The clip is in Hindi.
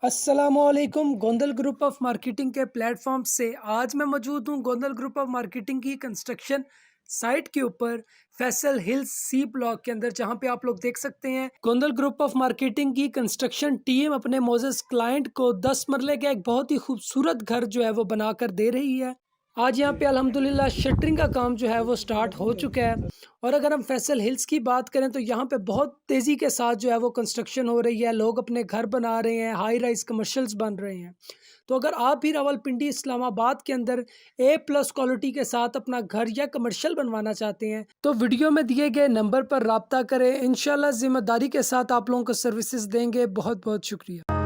अस्सलामुअलैकुम गोंदल ग्रुप ऑफ मार्केटिंग के प्लेटफॉर्म से आज मैं मौजूद हूँ गोंदल ग्रुप ऑफ मार्केटिंग की कंस्ट्रक्शन साइट के ऊपर फैसल हिल्स सी ब्लॉक के अंदर, जहाँ पे आप लोग देख सकते हैं गोंदल ग्रुप ऑफ मार्केटिंग की कंस्ट्रक्शन टीम अपने मोजेस क्लाइंट को 10 मरले का एक बहुत ही खूबसूरत घर जो है वो बनाकर दे रही है। आज यहाँ पे अल्हम्दुलिल्लाह शटरिंग का काम जो है वो स्टार्ट हो चुका है। और अगर हम फैसल हिल्स की बात करें तो यहाँ पे बहुत तेज़ी के साथ जो है वो कंस्ट्रक्शन हो रही है, लोग अपने घर बना रहे हैं, हाई राइज कमर्शियल्स बन रहे हैं। तो अगर आप भी रावलपिंडी इस्लामाबाद के अंदर A+ क्वालिटी के साथ अपना घर या कमर्शियल बनवाना चाहते हैं तो वीडियो में दिए गए नंबर पर रब्ता करें। इंशाल्लाह जिम्मेदारी के साथ आप लोगों को सर्विसेज देंगे। बहुत बहुत शुक्रिया।